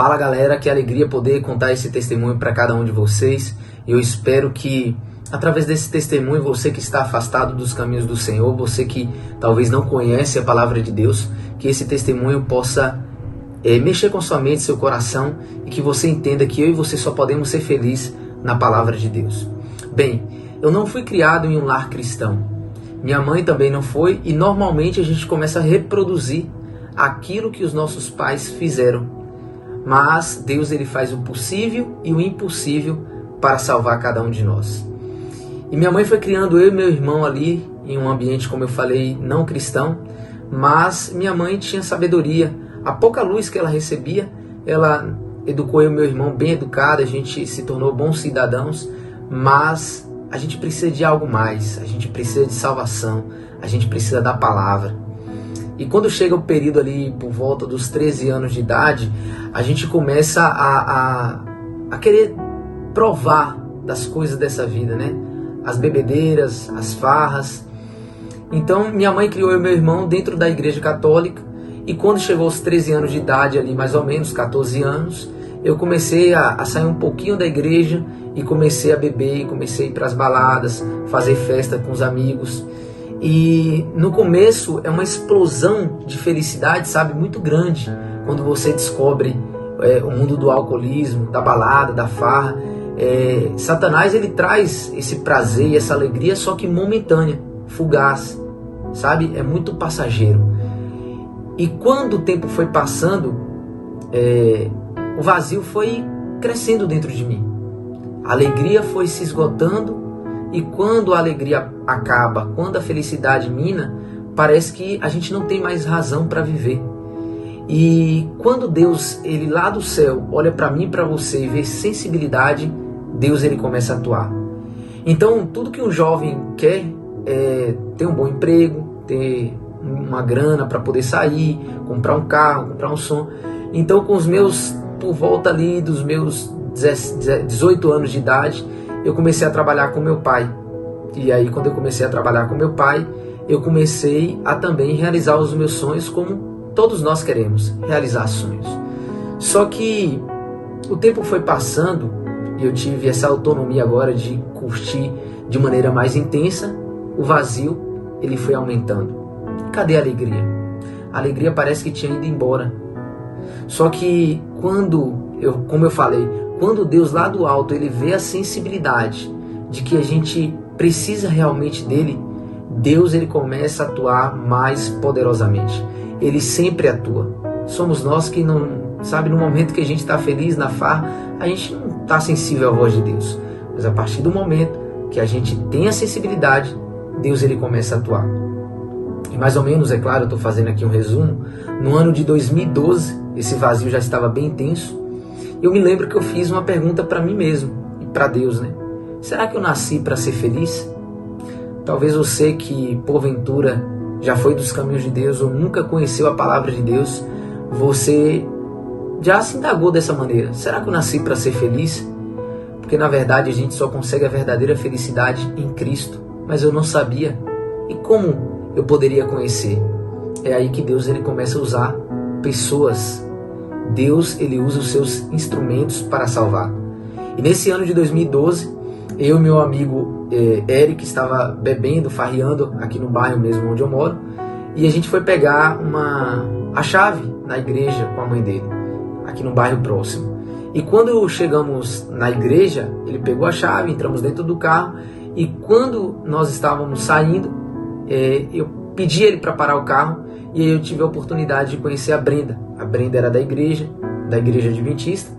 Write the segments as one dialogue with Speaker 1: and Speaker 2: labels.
Speaker 1: Fala galera, que alegria poder contar esse testemunho para cada um de vocês. Eu espero que através desse testemunho, você que está afastado dos caminhos do Senhor, você que talvez não conhece a palavra de Deus, que esse testemunho possa mexer com sua mente, seu coração, e que você entenda que eu e você só podemos ser felizes na palavra de Deus. Bem, eu não fui criado em um lar cristão. Minha mãe também não foi, e normalmente a gente começa a reproduzir aquilo que os nossos pais fizeram. Mas Deus ele faz o possível e o impossível para salvar cada um de nós. E minha mãe foi criando eu e meu irmão ali em um ambiente, como eu falei, não cristão, mas minha mãe tinha sabedoria. A pouca luz que ela recebia, ela educou eu e meu irmão bem educado, a gente se tornou bons cidadãos, mas a gente precisa de algo mais, a gente precisa de salvação, a gente precisa da palavra. E quando chega o período ali por volta dos 13 anos de idade, a gente começa a querer provar das coisas dessa vida, né? As bebedeiras, as farras. Então minha mãe criou eu e meu irmão dentro da igreja católica, e quando chegou aos 13 anos de idade, ali mais ou menos, 14 anos, eu comecei a sair um pouquinho da igreja e comecei a beber, comecei a ir para as baladas, fazer festa com os amigos. E no começo é uma explosão de felicidade, sabe, muito grande, quando você descobre o mundo do alcoolismo, da balada, da farra. Satanás ele traz esse prazer e essa alegria, só que momentânea, fugaz, sabe, é muito passageiro. E quando o tempo foi passando, o vazio foi crescendo dentro de mim, a alegria foi se esgotando. E quando a alegria acaba, quando a felicidade mina, parece que a gente não tem mais razão para viver. E quando Deus, ele lá do céu, olha para mim e para você e vê sensibilidade, Deus ele começa a atuar. Então, tudo que um jovem quer é ter um bom emprego, ter uma grana para poder sair, comprar um carro, comprar um som. Então, por volta ali dos meus 18 anos de idade, eu comecei a trabalhar com meu pai. E aí, quando eu comecei a trabalhar com meu pai, eu comecei a também realizar os meus sonhos, como todos nós queremos, realizar sonhos. Só que o tempo foi passando e eu tive essa autonomia agora de curtir de maneira mais intensa. O vazio, ele foi aumentando. Cadê a alegria? A alegria parece que tinha ido embora. Só que como eu falei, quando Deus lá do alto ele vê a sensibilidade de que a gente precisa realmente dele, Deus ele começa a atuar mais poderosamente. Ele sempre atua. Somos nós que não, sabe, no momento que a gente está feliz na farra, a gente não está sensível à voz de Deus. Mas a partir do momento que a gente tem a sensibilidade, Deus ele começa a atuar. E mais ou menos, é claro, eu estou fazendo aqui um resumo, no ano de 2012, esse vazio já estava bem intenso. Eu me lembro que eu fiz uma pergunta para mim mesmo e para Deus, né? Será que eu nasci para ser feliz? Talvez você que porventura já foi dos caminhos de Deus ou nunca conheceu a palavra de Deus, você já se indagou dessa maneira. Será que eu nasci para ser feliz? Porque na verdade a gente só consegue a verdadeira felicidade em Cristo. Mas eu não sabia. E como eu poderia conhecer? É aí que Deus ele começa a usar pessoas. Deus ele usa os seus instrumentos para salvar. E nesse ano de 2012, eu e meu amigo Eric estava bebendo, farreando aqui no bairro mesmo onde eu moro, e a gente foi pegar a chave na igreja com a mãe dele, aqui no bairro próximo. E quando chegamos na igreja, ele pegou a chave, entramos dentro do carro, e quando nós estávamos saindo, eu pedi ele para parar o carro, e aí eu tive a oportunidade de conhecer a Brenda. A Brenda era da igreja adventista,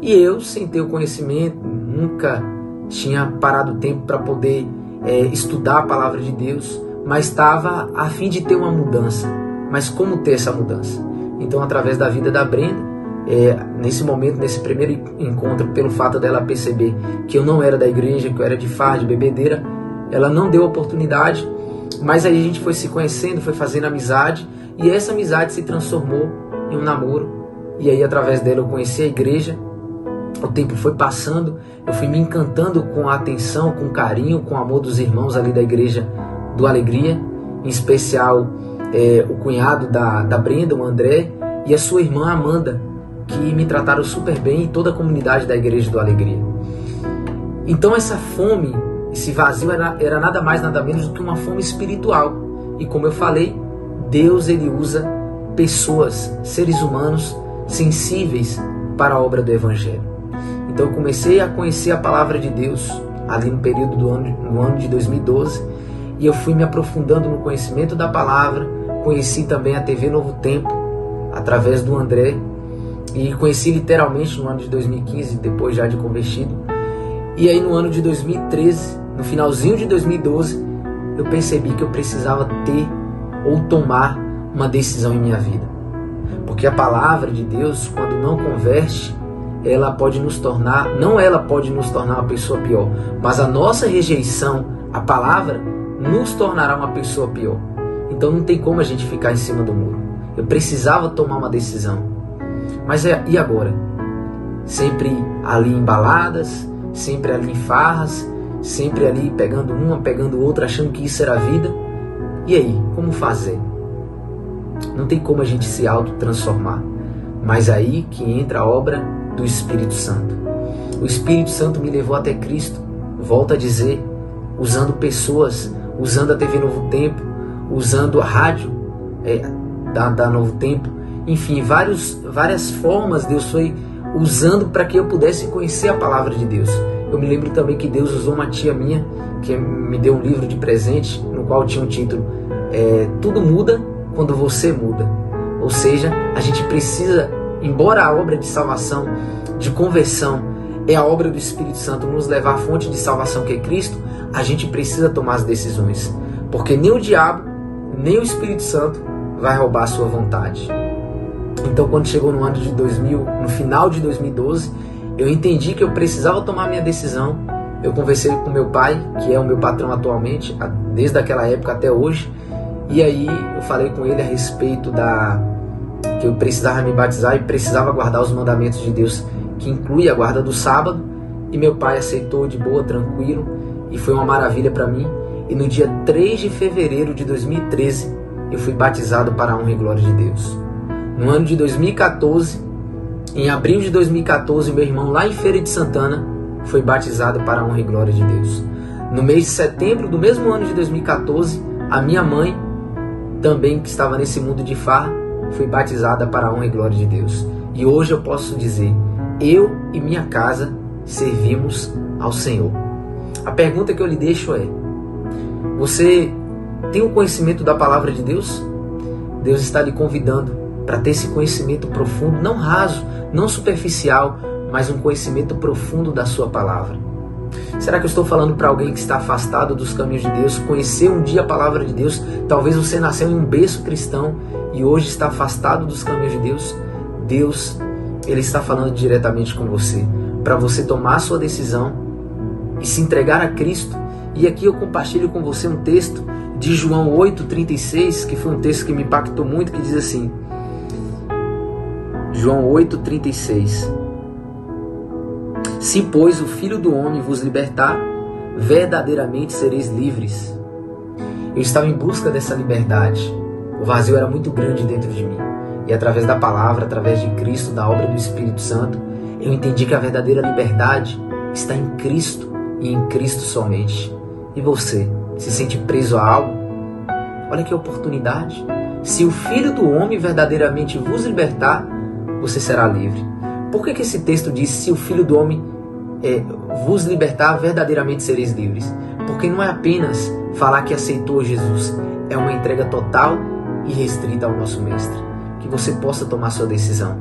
Speaker 1: e eu, sem ter o conhecimento, nunca tinha parado o tempo para poder estudar a palavra de Deus, mas estava a fim de ter uma mudança. Mas como ter essa mudança? Então, através da vida da Brenda, nesse momento, nesse primeiro encontro, pelo fato dela perceber que eu não era da igreja, que eu era de farra, de bebedeira, ela não deu oportunidade, mas aí a gente foi se conhecendo, foi fazendo amizade, e essa amizade se transformou em um namoro. E aí através dela eu conheci a igreja. O tempo foi passando, eu fui me encantando com a atenção, com o carinho, com o amor dos irmãos ali da igreja do Alegria, em especial o cunhado da Brenda, o André, e a sua irmã Amanda. que me trataram super bem e toda a comunidade da Igreja do Alegria. Então essa fome, esse vazio era nada mais, nada menos do que uma fome espiritual. E como eu falei, Deus ele usa pessoas, seres humanos sensíveis para a obra do Evangelho. Então eu comecei a conhecer a palavra de Deus ali no período do ano de 2012 e eu fui me aprofundando no conhecimento da palavra. Conheci também a TV Novo Tempo através do André e conheci literalmente no ano de 2015, depois já de convertido. E aí no ano de 2013, no finalzinho de 2012, eu percebi que eu precisava ter ou tomar uma decisão em minha vida. Porque a palavra de Deus, quando não converte, ela pode nos tornar uma pessoa pior, mas a nossa rejeição à palavra nos tornará uma pessoa pior. Então não tem como a gente ficar em cima do muro. Eu precisava tomar uma decisão. Mas e agora? Sempre ali em baladas, sempre ali em farras, sempre ali pegando uma, pegando outra, achando que isso era a vida. E aí, como fazer? Não tem como a gente se autotransformar. Mas aí que entra a obra do Espírito Santo. O Espírito Santo me levou até Cristo, volto a dizer, usando pessoas, usando a TV Novo Tempo, usando a rádio da Novo Tempo, enfim, várias formas Deus foi usando para que eu pudesse conhecer a palavra de Deus. Eu me lembro também que Deus usou uma tia minha, que me deu um livro de presente, no qual tinha um título, Tudo Muda Quando Você Muda. Ou seja, a gente precisa, embora a obra de salvação, de conversão, é a obra do Espírito Santo nos levar à fonte de salvação que é Cristo, a gente precisa tomar as decisões. Porque nem o diabo, nem o Espírito Santo vai roubar a sua vontade. Então quando chegou no final de 2012, eu entendi que eu precisava tomar minha decisão. Eu conversei com meu pai, que é o meu patrão atualmente, desde aquela época até hoje. E aí eu falei com ele a respeito que eu precisava me batizar e precisava guardar os mandamentos de Deus, que inclui a guarda do sábado. E meu pai aceitou de boa, tranquilo, e foi uma maravilha para mim. E no dia 3 de fevereiro de 2013, eu fui batizado para a honra e glória de Deus. No ano de 2014, em abril de 2014, meu irmão lá em Feira de Santana foi batizado para a honra e glória de Deus. No mês de setembro do mesmo ano de 2014, a minha mãe, também que estava nesse mundo de farra, foi batizada para a honra e glória de Deus. E hoje eu posso dizer, eu e minha casa servimos ao Senhor. A pergunta que eu lhe deixo é, você tem o conhecimento da palavra de Deus? Deus está lhe convidando para ter esse conhecimento profundo, não raso, não superficial, mas um conhecimento profundo da sua palavra. Será que eu estou falando para alguém que está afastado dos caminhos de Deus, conhecer um dia a palavra de Deus? Talvez você nasceu em um berço cristão e hoje está afastado dos caminhos de Deus. Deus, Ele está falando diretamente com você, para você tomar a sua decisão e se entregar a Cristo. E aqui eu compartilho com você um texto de João 8,36, que foi um texto que me impactou muito, que diz assim, João 8,36: Se, pois, o Filho do Homem vos libertar, verdadeiramente sereis livres. Eu estava em busca dessa liberdade. O vazio era muito grande dentro de mim. E através da palavra, através de Cristo, da obra do Espírito Santo, eu entendi que a verdadeira liberdade está em Cristo e em Cristo somente. E você, se sente preso a algo? Olha que oportunidade. Se o Filho do Homem verdadeiramente vos libertar, você será livre. Por que esse texto diz, se o Filho do Homem vos libertar, verdadeiramente sereis livres? Porque não é apenas falar que aceitou Jesus, é uma entrega total e restrita ao nosso Mestre. Que você possa tomar sua decisão.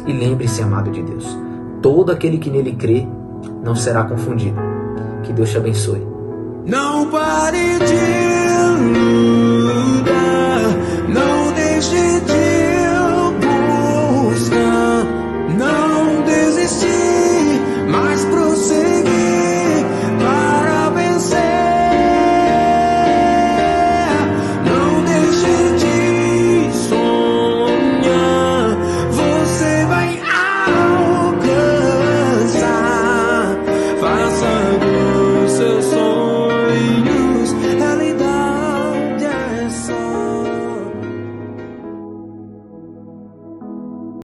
Speaker 1: E lembre-se, amado de Deus, todo aquele que nele crê não será confundido. Que Deus te abençoe.
Speaker 2: Nobody did